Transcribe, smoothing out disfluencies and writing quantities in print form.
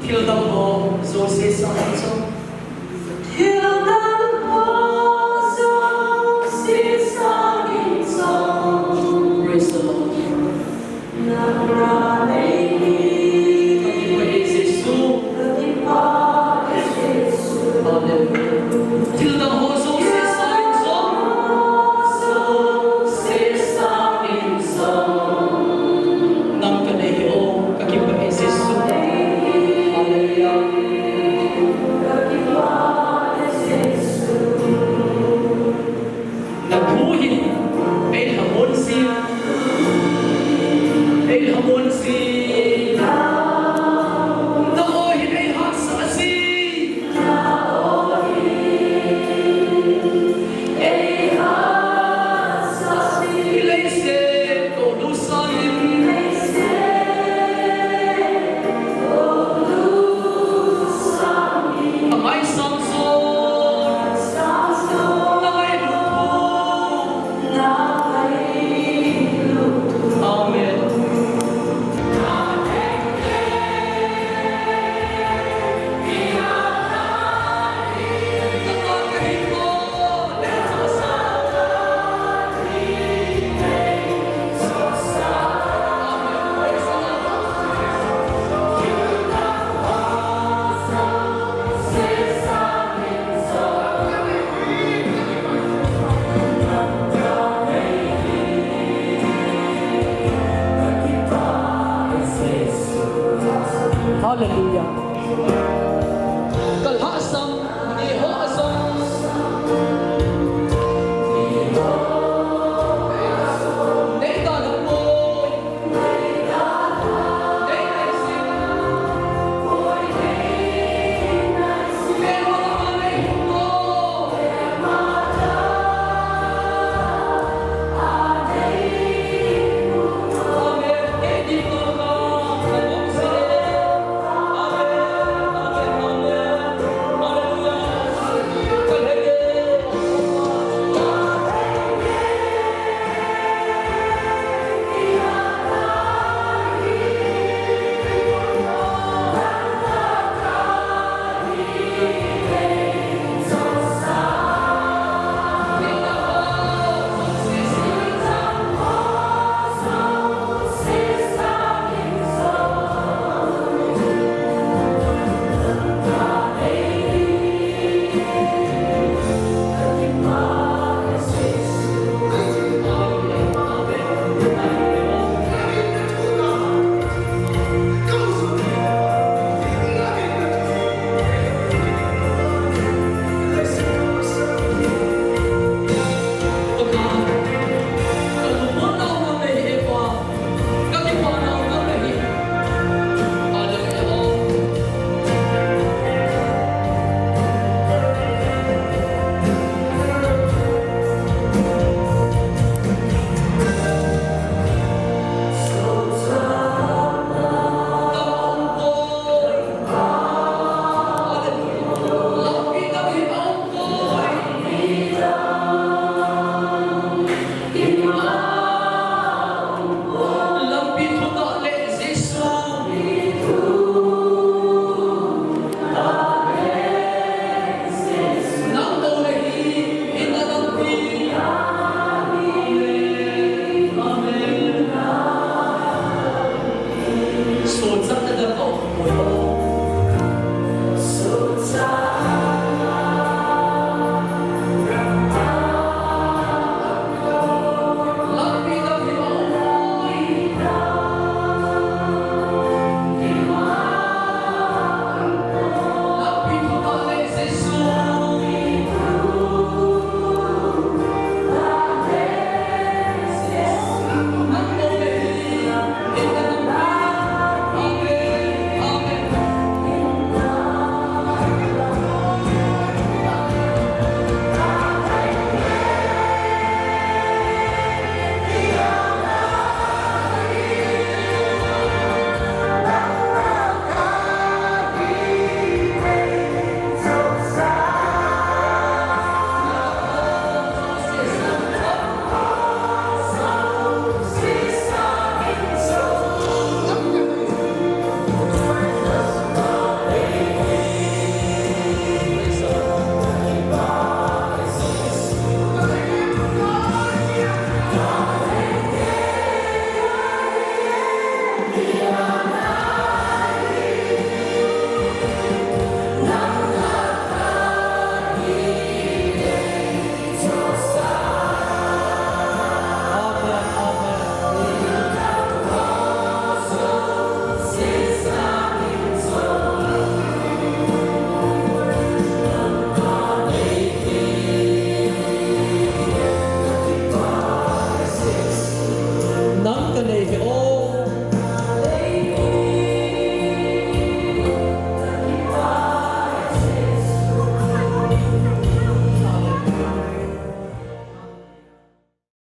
Till the whole soul says something so. Praise the Lord. Praise Jesus. Hallelujah. Till the whole soul says something so. Nang kanayo kakibae Jesus. Hallelujah. Nagbuhin ay hamon siya. Ay hamon siya. Naohin ay hasasi. Ilayse ko lusayin. Amay Samson. Nangay lupo. Amen. Hallelujah. Kalhasang niho asong Naitanong mo Nainaisin Pero namanay mo Amen. Kaya dito na Amen. say, oh